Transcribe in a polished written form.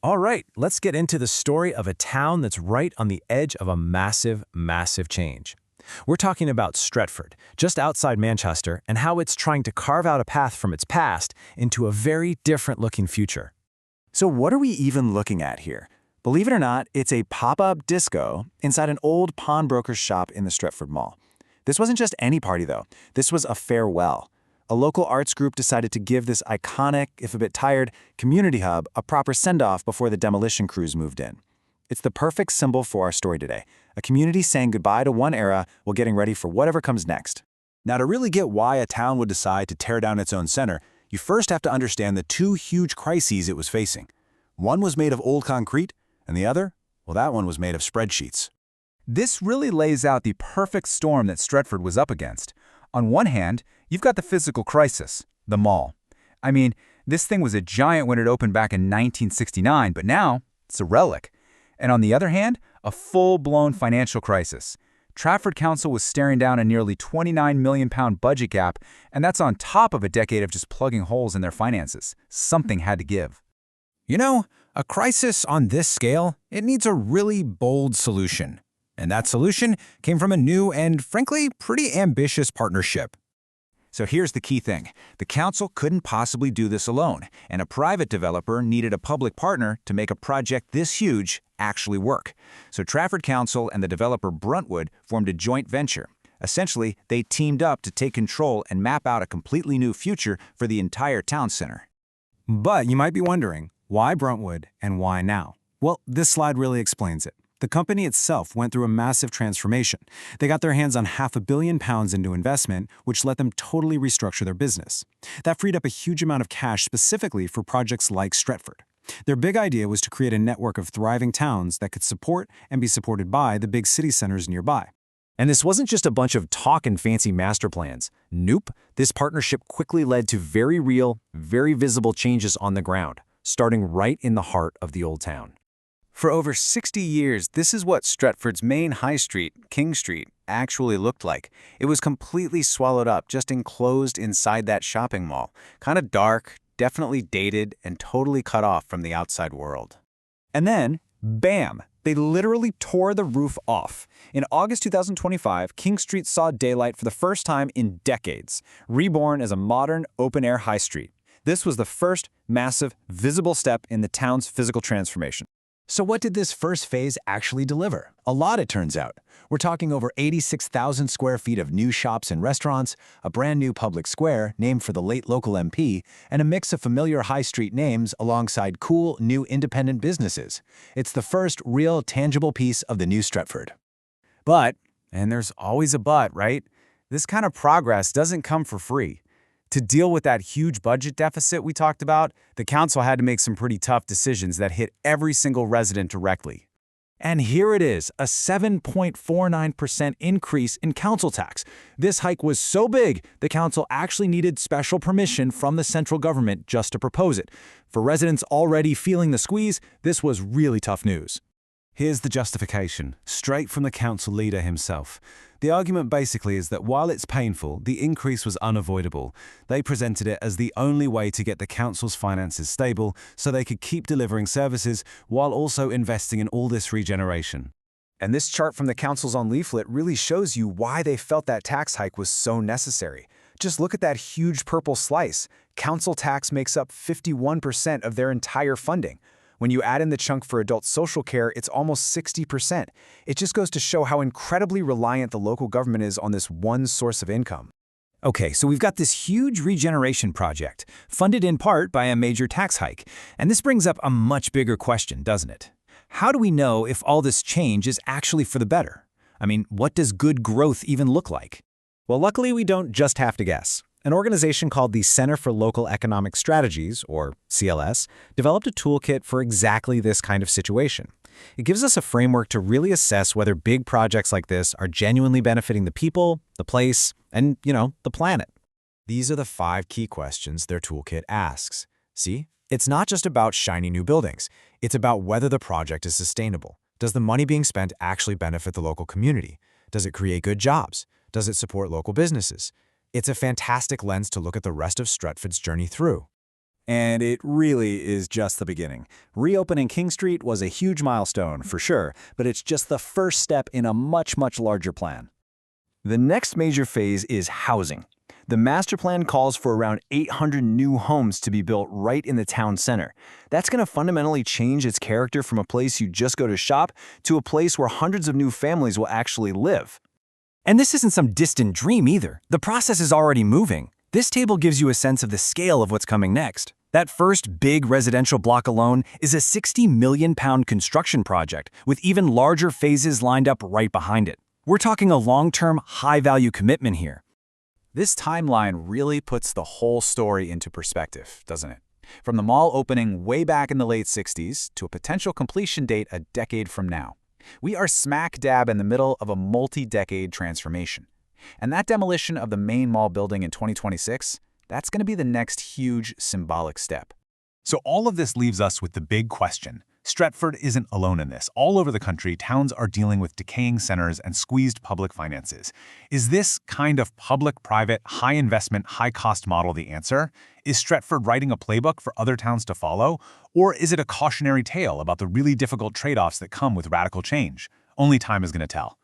All right, let's get into the story of a town that's right on the edge of a massive, massive change. We're talking about Stretford, just outside Manchester, and how it's trying to carve out a path from its past into a very different-looking future. So what are we even looking at here? Believe it or not, it's a pop-up disco inside an old pawnbroker's shop in the Stretford Mall. This wasn't just any party, though. This was a farewell. A local arts group decided to give this iconic, if a bit tired, community hub a proper send-off before the demolition crews moved in. It's the perfect symbol for our story today, a community saying goodbye to one era while getting ready for whatever comes next. Now, to really get why a town would decide to tear down its own center, you first have to understand the two huge crises it was facing. One was made of old concrete, and the other, well, that one was made of spreadsheets. This really lays out the perfect storm that Stretford was up against. On one hand, you've got the physical crisis, the mall. I mean, this thing was a giant when it opened back in 1969, but now it's a relic. And on the other hand, a full-blown financial crisis. Trafford Council was staring down a nearly £29 million budget gap, and that's on top of a decade of just plugging holes in their finances. Something had to give. You know, a crisis on this scale, it needs a really bold solution. And that solution came from a new and, frankly, pretty ambitious partnership. So here's the key thing. The council couldn't possibly do this alone, and a private developer needed a public partner to make a project this huge actually work. So Trafford Council and the developer Bruntwood formed a joint venture. Essentially, they teamed up to take control and map out a completely new future for the entire town center. But you might be wondering, why Bruntwood and why now? Well, this slide really explains it. The company itself went through a massive transformation. They got their hands on £500 million into investment, which let them totally restructure their business. That freed up a huge amount of cash specifically for projects like Stretford. Their big idea was to create a network of thriving towns that could support and be supported by the big city centers nearby. And this wasn't just a bunch of talk and fancy master plans. Nope, this partnership quickly led to very real, very visible changes on the ground, starting right in the heart of the old town. For over 60 years, this is what Stretford's main high street, King Street, actually looked like. It was completely swallowed up, just enclosed inside that shopping mall. Kind of dark, definitely dated, and totally cut off from the outside world. And then, bam! They literally tore the roof off. In August 2025, King Street saw daylight for the first time in decades, reborn as a modern, open-air high street. This was the first massive, visible step in the town's physical transformation. So what did this first phase actually deliver? A lot, it turns out. We're talking over 86,000 square feet of new shops and restaurants, a brand new public square named for the late local MP, and a mix of familiar high street names alongside cool, new independent businesses. It's the first real, tangible piece of the new Stretford. But, and there's always a but, right? This kind of progress doesn't come for free. To deal with that huge budget deficit we talked about, the council had to make some pretty tough decisions that hit every single resident directly. And here it is, a 7.49% increase in council tax. This hike was so big, the council actually needed special permission from the central government just to propose it. For residents already feeling the squeeze, this was really tough news. Here's the justification, straight from the council leader himself. The argument basically is that while it's painful, the increase was unavoidable. They presented it as the only way to get the council's finances stable so they could keep delivering services while also investing in all this regeneration. And this chart from the council's own leaflet really shows you why they felt that tax hike was so necessary. Just look at that huge purple slice. Council tax makes up 51% of their entire funding. When you add in the chunk for adult social care, it's almost 60%. It just goes to show how incredibly reliant the local government is on this one source of income. Okay, so we've got this huge regeneration project, funded in part by a major tax hike. And this brings up a much bigger question, doesn't it? How do we know if all this change is actually for the better? I mean, what does good growth even look like? Well, luckily, we don't just have to guess. An organization called the Center for Local Economic Strategies, or CLS, developed a toolkit for exactly this kind of situation. It gives us a framework to really assess whether big projects like this are genuinely benefiting the people, the place, and, the planet. These are the 5 key questions their toolkit asks. See? It's not just about shiny new buildings. It's about whether the project is sustainable. Does the money being spent actually benefit the local community? Does it create good jobs? Does it support local businesses? It's a fantastic lens to look at the rest of Stretford's journey through. And it really is just the beginning. Reopening King Street was a huge milestone, for sure, but it's just the first step in a much, much larger plan. The next major phase is housing. The master plan calls for around 800 new homes to be built right in the town center. That's going to fundamentally change its character from a place you just go to shop to a place where hundreds of new families will actually live. And this isn't some distant dream either. The process is already moving. This table gives you a sense of the scale of what's coming next. That first big residential block alone is a £60 million construction project with even larger phases lined up right behind it. We're talking a long-term, high-value commitment here. This timeline really puts the whole story into perspective, doesn't it? From the mall opening way back in the late 60s to a potential completion date a decade from now. We are smack dab in the middle of a multi-decade transformation. And that demolition of the main mall building in 2026, that's going to be the next huge symbolic step. So all of this leaves us with the big question. Stretford isn't alone in this. All over the country, towns are dealing with decaying centers and squeezed public finances. Is this kind of public-private, high-investment, high-cost model the answer? Is Stretford writing a playbook for other towns to follow? Or is it a cautionary tale about the really difficult trade-offs that come with radical change? Only time is going to tell.